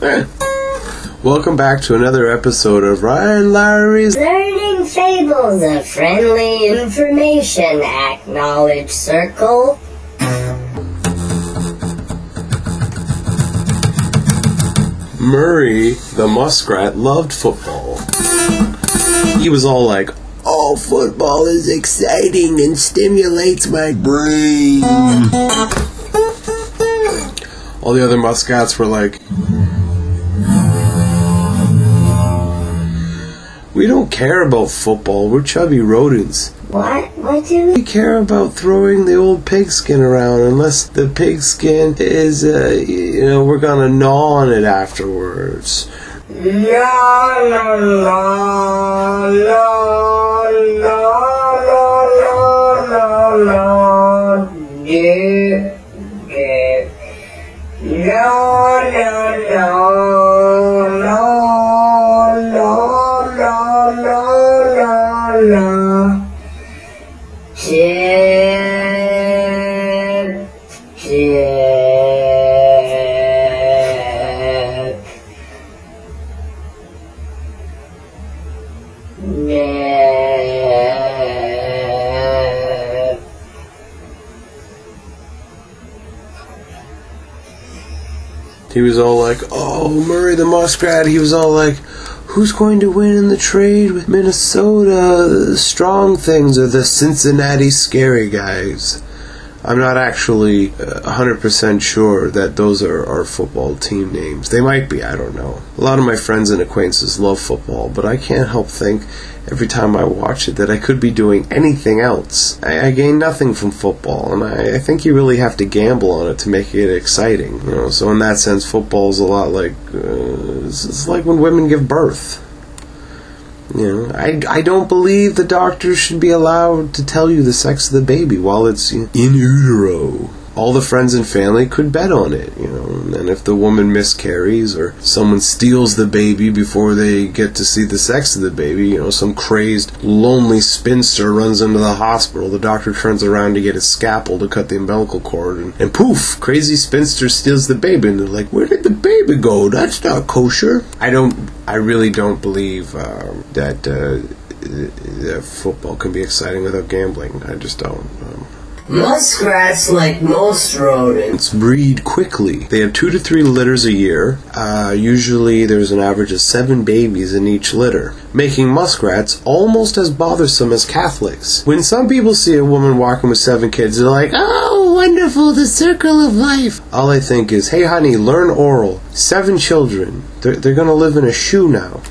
Welcome back to another episode of Ryan Lowry's Learning Fables, a friendly information acknowledge circle. Murray, the muskrat, loved football. He was all like, "Oh, football is exciting and stimulates my brain." All the other muskrats were like, "We don't care about football, we're chubby rodents. What? What do We care about throwing the old pigskin around unless the pigskin is, we're gonna gnaw on it afterwards." He was all like, "Oh, Murray the muskrat," he was all like, "Who's going to win in the trade with Minnesota, the strong things or the Cincinnati scary guys?" I'm not actually 100% sure that those are our football team names. They might be, I don't know. A lot of my friends and acquaintances love football, but I can't help think every time I watch it that I could be doing anything else. I gain nothing from football, and I think you really have to gamble on it to make it exciting. So in that sense, football is a lot like it's like when women give birth. I don't believe the doctors should be allowed to tell you the sex of the baby while it's in utero. All the friends and family could bet on it, and if the woman miscarries or someone steals the baby before they get to see the sex of the baby, some crazed, lonely spinster runs into the hospital, the doctor turns around to get a scalpel to cut the umbilical cord, and poof, crazy spinster steals the baby, and they're like, "Where did the baby go? That's not kosher." I really don't believe that football can be exciting without gambling. I just don't. Muskrats, like most rodents, breed quickly. They have 2 to 3 litters a year. Usually there's an average of 7 babies in each litter, making muskrats almost as bothersome as Catholics. When some people see a woman walking with 7 kids, they're like, "Oh, wonderful, the circle of life." All I think is, hey honey, learn oral. 7 children. They're gonna live in a shoe now.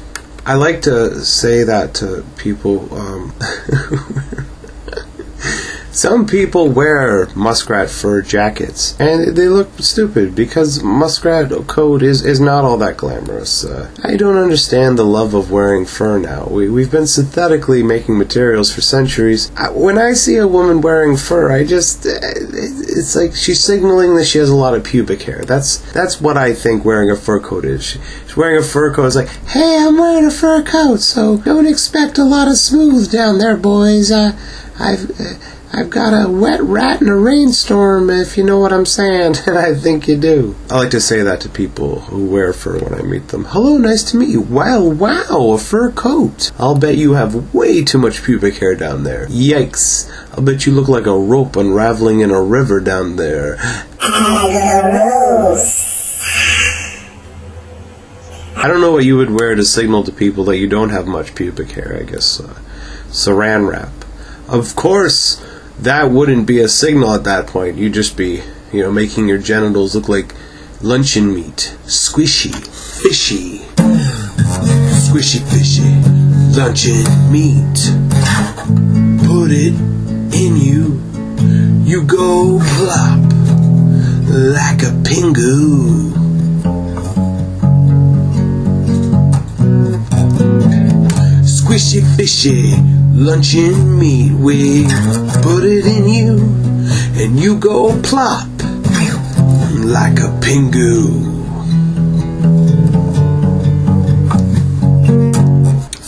I like to say that to people. Some people wear muskrat fur jackets, and they look stupid because muskrat coat is not all that glamorous. I don't understand the love of wearing fur now. We've been synthetically making materials for centuries. When I see a woman wearing fur, it's like she's signaling that she has a lot of pubic hair. That's what I think wearing a fur coat is. She's wearing a fur coat. It's like, hey, I'm wearing a fur coat, so don't expect a lot of smooth down there, boys. I've got a wet rat in a rainstorm, if you know what I'm saying, and I think you do. I like to say that to people who wear fur when I meet them. "Hello, nice to meet you. Wow, a fur coat. I'll bet you have way too much pubic hair down there. Yikes. I'll bet you look like a rope unraveling in a river down there." I don't know what you would wear to signal to people that you don't have much pubic hair, I guess. Saran wrap. Of course, that wouldn't be a signal at that point. You'd just be, making your genitals look like luncheon meat. Squishy, fishy. Squishy, fishy. Luncheon meat. Put it in you. You go plop like a pingu. Squishy, fishy. Luncheon meat, we put it in you, and you go plop like a pingu.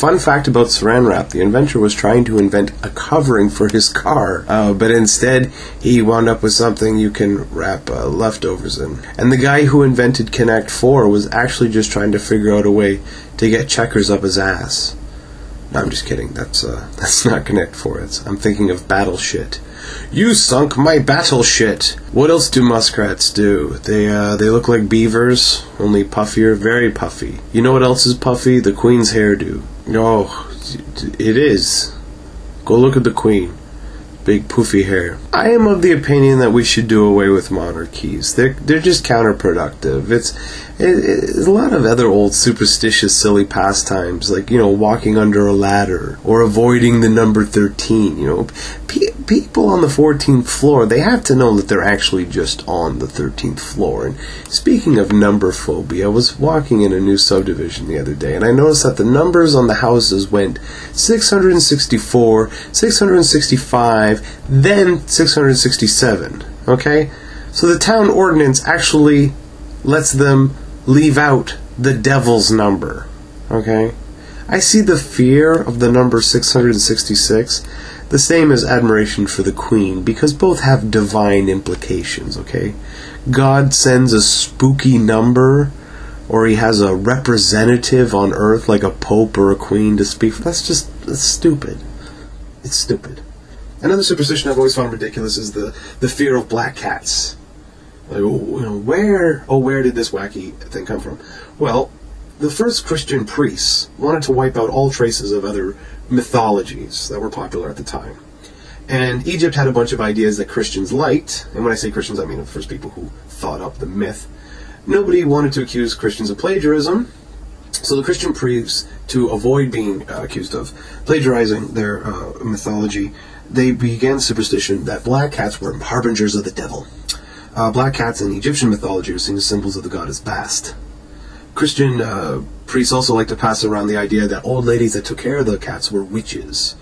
Fun fact about saran wrap, the inventor was trying to invent a covering for his car, but instead he wound up with something you can wrap leftovers in. And the guy who invented Connect 4 was actually just trying to figure out a way to get checkers up his ass. No, I'm just kidding. That's not Connect 4. I'm thinking of Battle Shit. You sunk my battle shit. What else do muskrats do? They look like beavers, only puffier, very puffy. You know what else is puffy? The queen's hairdo. Oh, it is. Go look at the queen. Big poofy hair. I am of the opinion that we should do away with monarchies. They're just counterproductive. It's a lot of other old superstitious silly pastimes, like, walking under a ladder or avoiding the number 13. People on the 14th floor, they have to know that they're actually just on the 13th floor. And speaking of number phobia, I was walking in a new subdivision the other day, and I noticed that the numbers on the houses went 664, 665, then 667. Okay? So the town ordinance actually lets them leave out the devil's number. Okay? I see the fear of the number 666 the same as admiration for the queen, because both have divine implications, okay? God sends a spooky number, or he has a representative on earth like a pope or a queen to speak for. That's stupid. It's stupid. Another superstition I've always found ridiculous is the fear of black cats. Like, where did this wacky thing come from? Well, the first Christian priests wanted to wipe out all traces of other mythologies that were popular at the time. And Egypt had a bunch of ideas that Christians liked, and when I say Christians, I mean the first people who thought up the myth. Nobody wanted to accuse Christians of plagiarism, so the Christian priests, to avoid being accused of plagiarizing their mythology, they began superstition that black cats were harbingers of the devil. Black cats in Egyptian mythology were seen as symbols of the goddess Bast. Christian priests also like to pass around the idea that old ladies that took care of the cats were witches.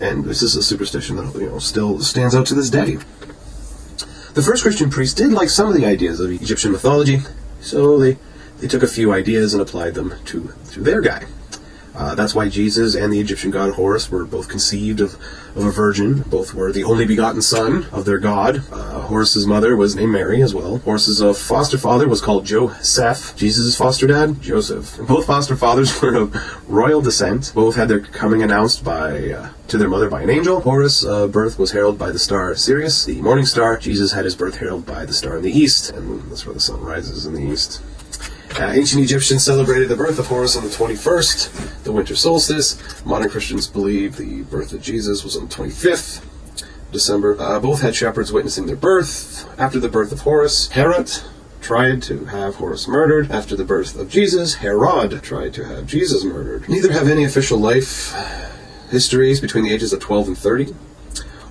And this is a superstition that still stands out to this day. The first Christian priests did like some of the ideas of Egyptian mythology, so they took a few ideas and applied them to their guy. That's why Jesus and the Egyptian god Horus were both conceived of a virgin. Both were the only begotten son of their god. Horus's mother was named Mary as well. Horus's foster father was called Joseph. Jesus' foster dad, Joseph. And both foster fathers were of royal descent. Both had their coming announced to their mother by an angel. Horus' birth was heralded by the star Sirius, the morning star. Jesus had his birth heralded by the star in the east, and that's where the sun rises in the east. Ancient Egyptians celebrated the birth of Horus on the 21st, the winter solstice. Modern Christians believe the birth of Jesus was on the 25th December. Both had shepherds witnessing their birth. After the birth of Horus, Herod tried to have Horus murdered. After the birth of Jesus, Herod tried to have Jesus murdered. Neither have any official life histories between the ages of 12 and 30.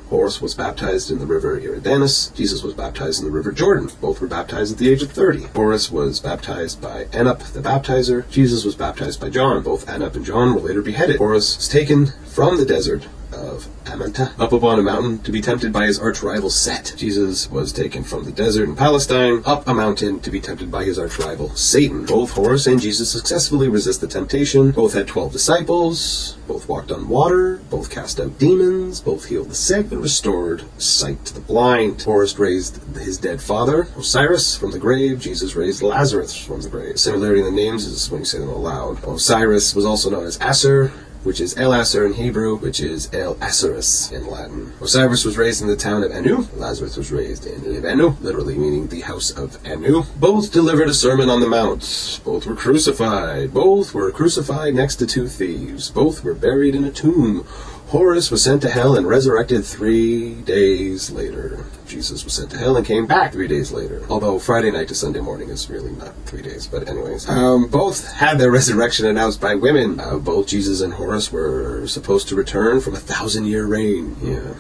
Horus was baptized in the river Eridanus. Jesus was baptized in the river Jordan. Both were baptized at the age of 30. Horus was baptized by Anup the baptizer. Jesus was baptized by John. Both Anup and John were later beheaded. Horus was taken from the desert of Amanta up upon a mountain to be tempted by his arch-rival Set. Jesus was taken from the desert in Palestine up a mountain to be tempted by his arch-rival Satan. Both Horus and Jesus successfully resist the temptation. Both had 12 disciples. Both walked on water. Both cast out demons. Both healed the sick and restored sight to the blind. Horus raised his dead father, Osiris, from the grave. Jesus raised Lazarus from the grave. Similarity in the names is when you say them aloud. Osiris was also known as Asser, which is El Asser in Hebrew, which is El Asserus in Latin. Osiris was raised in the town of Anu. Lazarus was raised in Anu, literally meaning the house of Anu. Both delivered a sermon on the mount. Both were crucified. Both were crucified next to two thieves. Both were buried in a tomb. Horus was sent to hell and resurrected 3 days later. Jesus was sent to hell and came back 3 days later. Although Friday night to Sunday morning is really not 3 days. But anyways, both had their resurrection announced by women. Both Jesus and Horus were supposed to return from a 1,000-year reign. Yeah.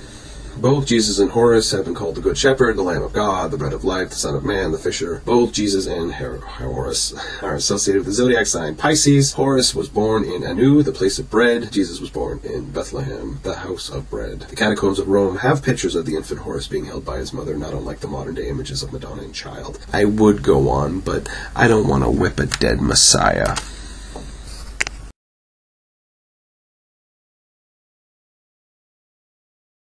Both Jesus and Horus have been called the Good Shepherd, the Lamb of God, the Bread of Life, the Son of Man, the Fisher. Both Jesus and Horus are associated with the zodiac sign Pisces. Horus was born in Anu, the place of bread. Jesus was born in Bethlehem, the house of bread. The catacombs of Rome have pictures of the infant Horus being held by his mother, not unlike the modern-day images of Madonna and Child. I would go on, but I don't want to whip a dead Messiah.